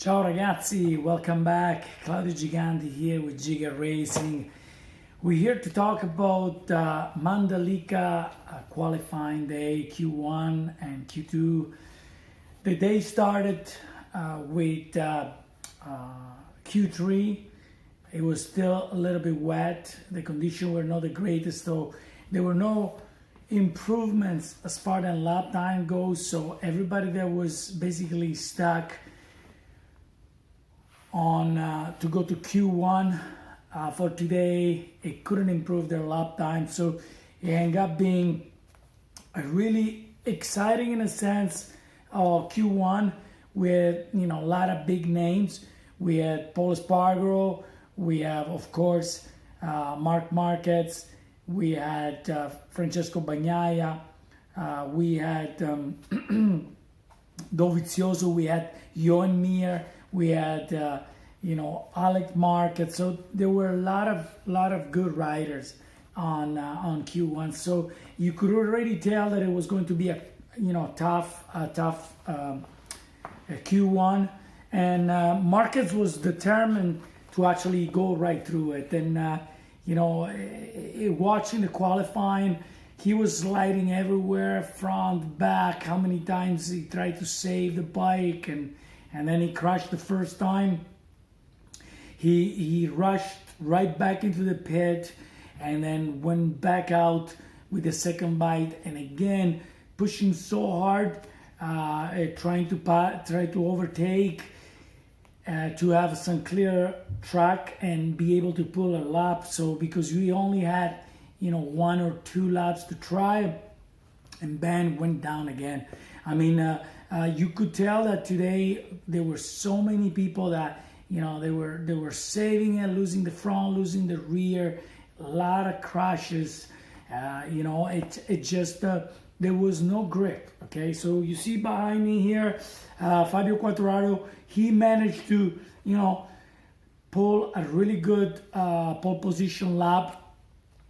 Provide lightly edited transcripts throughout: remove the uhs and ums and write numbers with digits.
Ciao ragazzi, welcome back. Claudio Giganti here with Giga Racing. We're here to talk about Mandalika qualifying day Q1 and Q2. The day started with Q3. It was still a little bit wet. The conditions were not the greatest, so there were no improvements as far as lap time goes. So everybody that was basically stuck on to go to Q1 for today, it couldn't improve their lap time, so it ended up being a really exciting in a sense Q1 with a lot of big names. We had Paul Espargaro, we have of course Marc Marquez, we had Francesco Bagnaia, we had Dovizioso, we had Johan Mir, we had Alex Marquez. So there were a lot of good riders on Q1. So you could already tell that it was going to be a tough Q1, and Marquez was determined to actually go right through it. And watching the qualifying, he was sliding everywhere, front, back. How many times he tried to save the bike, and then he crashed the first time. He rushed right back into the pit and then went back out with the second bite, and again pushing so hard, trying to overtake, to have some clear track and be able to pull a lap. So because we only had 1 or 2 laps to try, and Ben went down again. I mean, you could tell that today there were so many people that they were saving it, losing the front, losing the rear, a lot of crashes. It just there was no grip. Okay, so you see behind me here, Fabio Quartararo. He managed to pull a really good pole position lap,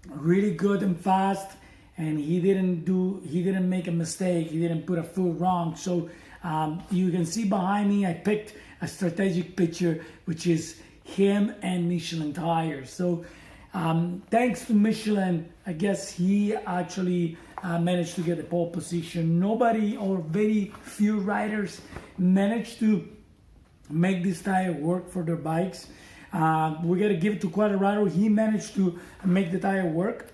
really good and fast. And he didn't make a mistake. He didn't put a foot wrong. So you can see behind me, I picked a strategic picture, which is him and Michelin tires. So thanks to Michelin, I guess he actually managed to get the pole position. Nobody, or very few riders, managed to make this tire work for their bikes. We got to give it to Quartararo. He managed to make the tire work.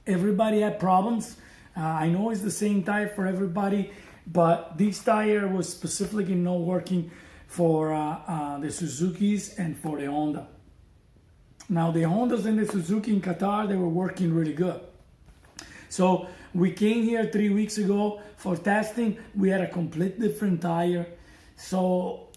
Everybody had problems. I know it's the same tire for everybody, but this tire was specifically not working for the Suzukis and for the Honda. Now the Hondas and the Suzuki in Qatar, they were working really good. So we came here 3 weeks ago for testing. We had a complete different tire. So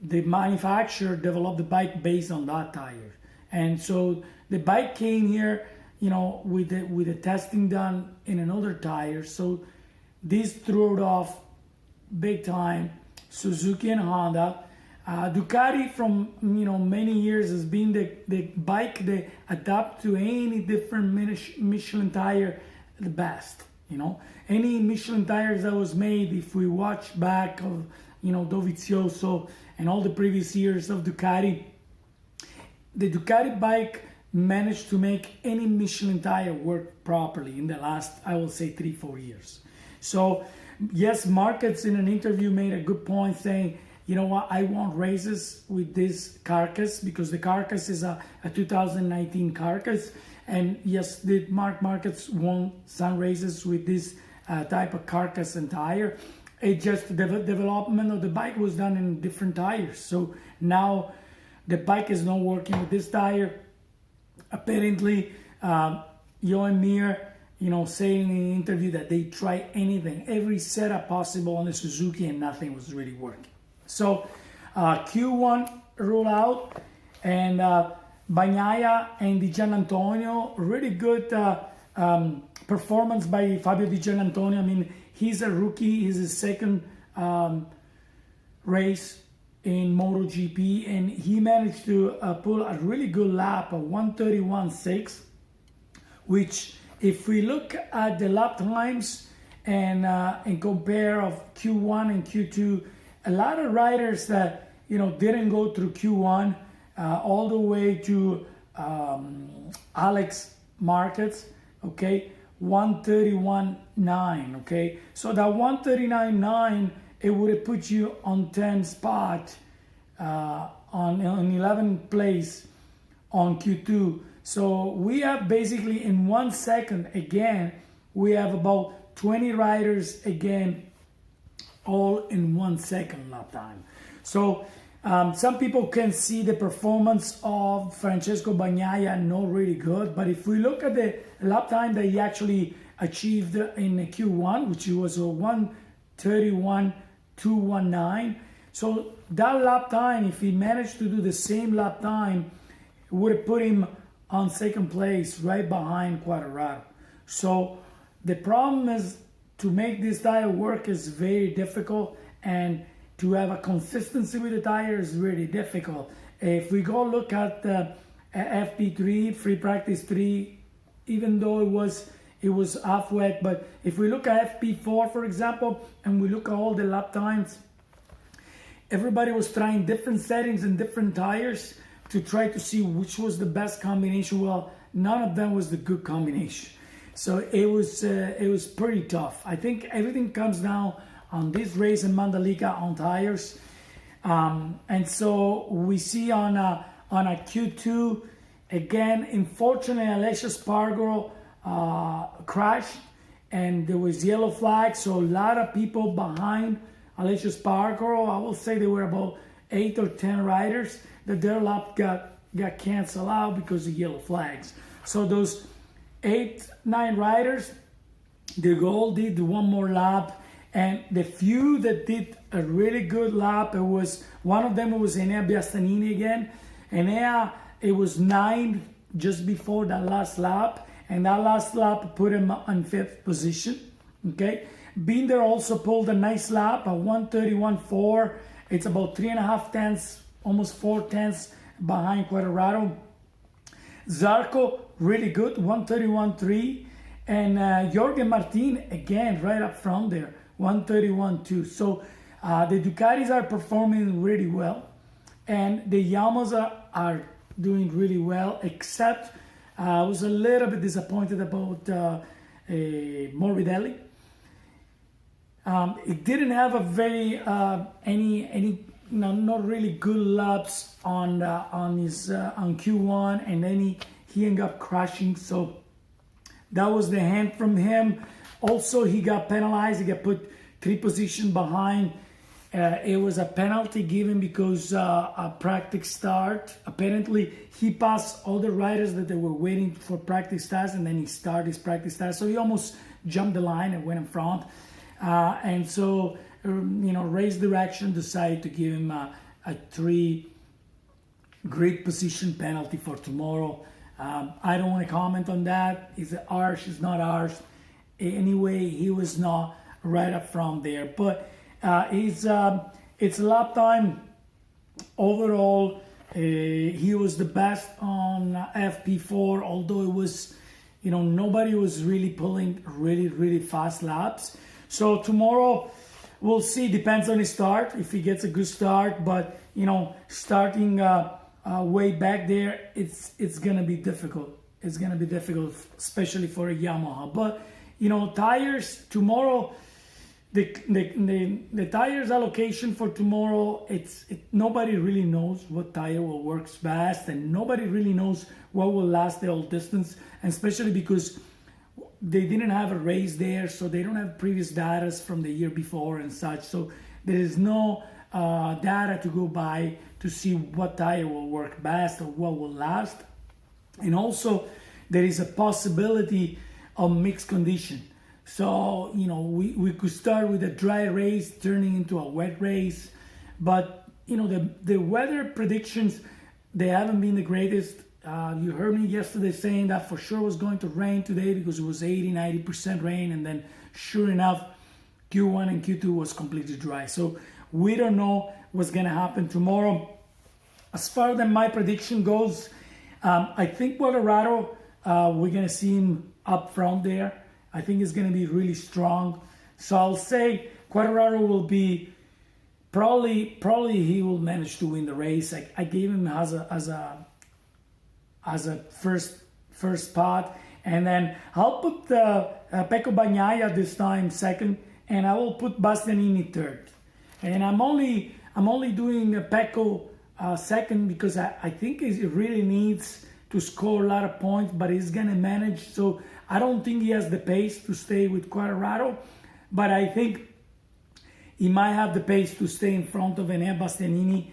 the manufacturer developed the bike based on that tire. And so the bike came here with the testing done in another tire. So this threw it off big time. Suzuki and Honda. Ducati from many years has been the bike that adapt to any different Michelin tire the best. Any Michelin tires that was made, if we watch back of Dovizioso and all the previous years of Ducati, the Ducati bike managed to make any Michelin tire work properly in the last, I will say, 3-4 years. So yes, Marquez in an interview made a good point, saying, you know what, I want races with this carcass, because the carcass is a 2019 carcass. And yes, Marc Marquez won some races with this type of carcass and tire. It just, the development of the bike was done in different tires. So now the bike is not working with this tire. Apparently, Johan Mir, saying in an interview that they tried anything, every setup possible on the Suzuki, and nothing was really working. So Q1 roll out, and Bagnaia and Di Giannantonio, really good performance by Fabio Di Giannantonio. I mean, he's a rookie. He's his second race in MotoGP, and he managed to pull a really good lap, a 1:31.6, which, if we look at the lap times and compare of Q1 and Q2, a lot of riders that didn't go through Q1 all the way to Alex Marquez, okay, 131.9, okay. So that 139.9, it would have put you on 10th spot, on 11th place on Q2. So we have basically in 1 second, again, we have about 20 riders again, all in 1 second lap time. So some people can see the performance of Francesco Bagnaia not really good, but if we look at the lap time that he actually achieved in Q1, which was a 1:31.219, so that lap time, if he managed to do the same lap time, it would have put him on second place, right behind Quartararo. So the problem is, to make this tire work is very difficult, and to have a consistency with the tire is really difficult. If we go look at the FP3, free practice 3, even though it was half wet, but if we look at FP4, for example, and we look at all the lap times, everybody was trying different settings and different tires to try to see which was the best combination. Well, none of them was the good combination. So it was pretty tough. I think everything comes down on this race in Mandalika on tires, and so we see on a Q2 again. Unfortunately, Alessio Spargo crashed, and there was yellow flag. So a lot of people behind Alessio Spargo. I will say there were about 8 or 10 riders that their lap got canceled out because of yellow flags. So those 8-9 riders, they all did one more lap. And the few that did a really good lap, it was one of them was Enea Biastanini again. Enea, it was 9 just before that last lap, and that last lap put him on 5th position. Okay, Binder also pulled a nice lap at 1:31.4. It's about 3.5 tenths, almost 4 tenths behind Quartararo. Zarco, really good, 1:31.3. And Jorge Martin, again, right up front there, 1:31.2. So the Ducatis are performing really well. And the Yamahas are doing really well, except I was a little bit disappointed about Morbidelli. It didn't have a very, not really good laps on Q1, and then he ended up crashing. So that was the hand from him. Also, he got penalized. He got put 3 positions behind. It was a penalty given because a practice start. Apparently, he passed all the riders that they were waiting for practice starts, and then he started his practice start. So he almost jumped the line and went in front. And so, race direction decided to give him a 3 grid position penalty for tomorrow. I don't want to comment on that. Is it ours? It's not ours. Anyway, he was not right up front there. But it's lap time. Overall, he was the best on FP4, although it was, nobody was really pulling really, really fast laps. So tomorrow, we'll see. Depends on his start, if he gets a good start. But, starting way back there, it's going to be difficult. It's going to be difficult, especially for a Yamaha. But, tires tomorrow, the tires allocation for tomorrow, nobody really knows what tire will work best, and nobody really knows what will last the whole distance, and especially because they didn't have a race there, so they don't have previous data from the year before and such. So there is no data to go by to see what tire will work best or what will last. And also, there is a possibility of mixed condition. So, we could start with a dry race turning into a wet race. But, the weather predictions, they haven't been the greatest. You heard me yesterday saying that for sure it was going to rain today because it was 80-90% rain. And then, sure enough, Q1 and Q2 was completely dry. So, we don't know what's going to happen tomorrow. As far as my prediction goes, I think Colorado, we're going to see him up front there. I think it's going to be really strong. So I'll say Quartararo will be probably he will manage to win the race. I gave him as a first spot, and then I'll put Pecco Bagnaia this time second, and I will put Bastianini third. And I'm only doing Pecco second because I think he really needs to score a lot of points, but he's gonna manage. So I don't think he has the pace to stay with Quartararo, but I think he might have the pace to stay in front of Enea Bastianini,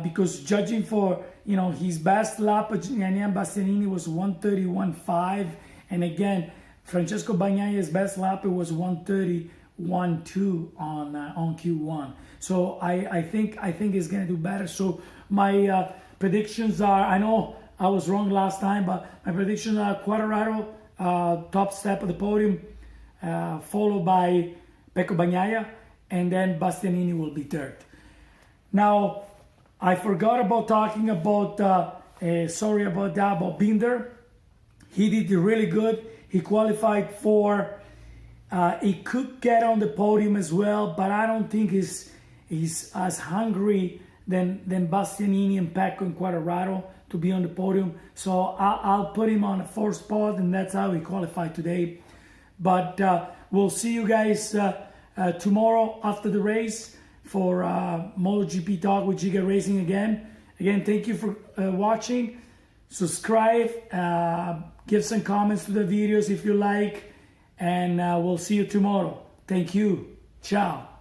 because judging for his best lap of Enea Bastianini was 1:31.5, and again Francesco Bagnaia's best lap it was 1:30.12 on Q1. So I think he's gonna do better. So my predictions are, I know I was wrong last time, but my predictions are Quartararo top step of the podium, followed by Pecco Bagnaia, and then Bastianini will be third. Now, I forgot about talking about, sorry about that, about Binder. He did really good. He qualified for, he could get on the podium as well, but I don't think he's as hungry than Bastianini and Pecco and Quartararo to be on the podium. So I'll put him on the fourth spot, and that's how he qualified today. But we'll see you guys tomorrow after the race for MotoGP Talk with Giga Racing again. Again, thank you for watching. Subscribe, give some comments to the videos if you like, and we'll see you tomorrow. Thank you. Ciao.